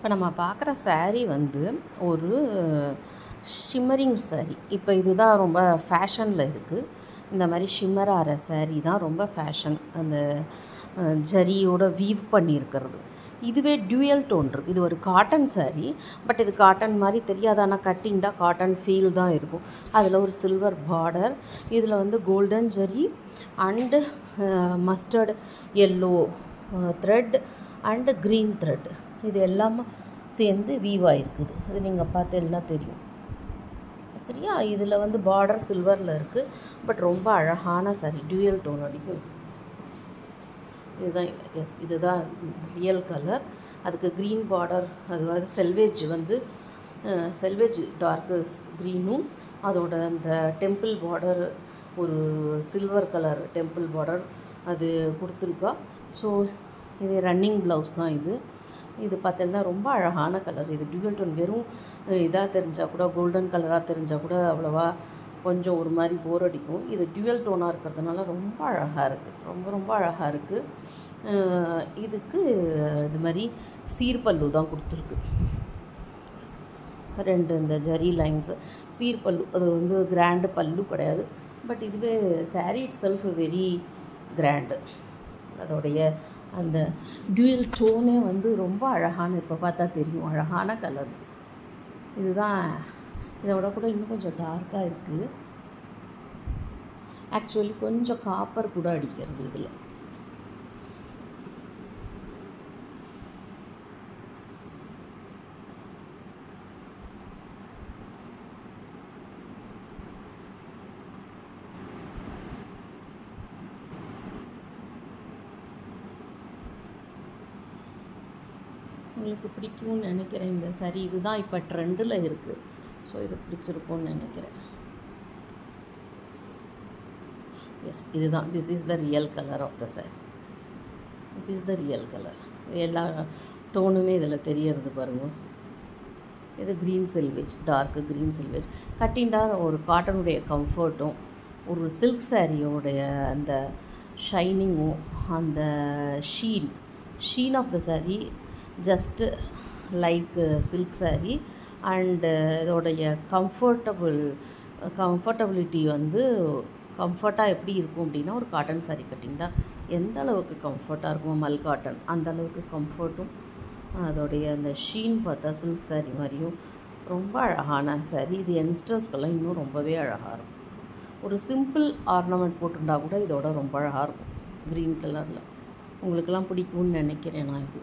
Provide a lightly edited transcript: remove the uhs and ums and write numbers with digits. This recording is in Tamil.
இப்போ நம்ம பார்க்குற saree வந்து ஒரு ஷிம்மரிங் saree. இப்போ இதுதான் ரொம்ப ஃபேஷனில் இருக்குது. இந்த மாதிரி ஷிம்மர் ஆகிற saree தான் ரொம்ப ஃபேஷன். அந்த ஜரியோட வீவ் பண்ணியிருக்கிறது. இதுவே டியூயல் டோன் இருக்குது. இது ஒரு காட்டன் saree. பட் இது காட்டன் மாதிரி தெரியாது. ஆனால் கட்டிங்டா காட்டன் ஃபீல் தான் இருக்கும். அதில் ஒரு சில்வர் பார்டர், இதில் வந்து golden zari and mustard yellow thread and green thread, இது எல்லாமே சேர்ந்து வீவ் ஆகிருக்குது. இது நீங்கள் பார்த்தீங்கன்னா தெரியும். சரியா? இதில் வந்து பார்டர் சில்வரில் இருக்குது. பட் ரொம்ப அழகான saree, டியூயல் டோன் அடிக்கும். இதுதான் இதுதான் ரியல் கலர். அதுக்கு க்ரீன் பார்டர், அது வந்து செல்வேஜ் வந்து செல்வேஜ் டார்க்கு க்ரீனும், அதோட அந்த டெம்பிள் பார்டர் ஒரு சில்வர் கலர் டெம்பிள் பார்டர் அது கொடுத்துருக்கா. ஸோ இது ரன்னிங் ப்ளவுஸ் தான். இது பார்த்தீங்கன்னா ரொம்ப அழகான கலர். இது டியூயல் டோன். வெறும் இதாக தெரிஞ்சால் கூட, கோல்டன் கலராக தெரிஞ்சால் கூட அவ்வளோவா கொஞ்சம் ஒரு மாதிரி போர் அடிக்கும். இது டியூயல் டோனாக இருக்கிறதுனால ரொம்ப அழகாக இருக்குது. ரொம்ப ரொம்ப அழகாக இருக்குது. இதுக்கு இது மாதிரி சீர்பல்லு தான் கொடுத்துருக்கு. 2 இந்த ஜரி லைன்ஸு சீர்பல்லு. அது வந்து கிராண்டு பல்லு கிடையாது. பட் இதுவே saree itself very grand. அதோடைய அந்த டியூயல் டோனே வந்து ரொம்ப அழகான, இப்போ பார்த்தா தெரியும், அழகான கலர். இதுதான். இதோட கூட இன்னும் கொஞ்சம் டார்க்காக இருக்குது. ஆக்சுவலி கொஞ்சம் காப்பர் கூட அடிக்கிறது இதில். உங்களுக்கு பிடிக்கும்னு நினைக்கிறேன் இந்த saree. இதுதான் இப்போ ட்ரெண்டில் இருக்குது. ஸோ இது பிடிச்சிருக்கும்னு நினைக்கிறேன். எஸ், இதுதான். This is the real colour of the saree. This is the real colour. எல்லா டோனுமே இதில் தெரியறது பாருங்கள். இது green selvage, dark green selvage. கட்டின்டா ஒரு காட்டனுடைய கம்ஃபர்ட்டும், ஒரு சில்க் சாரியோடைய அந்த ஷைனிங்கும், அந்த sheen of the saree just like silk saree. And இதோடைய கம்ஃபர்டபிலிட்டி வந்து கம்ஃபர்ட்டாக எப்படி இருக்கும் அப்படின்னா, ஒரு காட்டன் saree கட்டிங்கிட்டா எந்த அளவுக்கு கம்ஃபர்ட்டாக இருக்குமோ, மல் காட்டன் அந்த அளவுக்கு கம்ஃபர்ட்டும், அதோடைய அந்த ஷீன் பார்த்தா சில்க் saree மாதிரியும் ரொம்ப அழகான saree. இது யங்ஸ்டர்ஸ்க்கெல்லாம் இன்னும் ரொம்பவே அழகாக இருக்கும். ஒரு சிம்பிள் ஆர்னமெண்ட் போட்டுருந்தா கூட இதோட ரொம்ப அழகாக இருக்கும் க்ரீன் கலரில். உங்களுக்கெல்லாம் பிடிக்கும்னு நினைக்கிறேன் நான். இது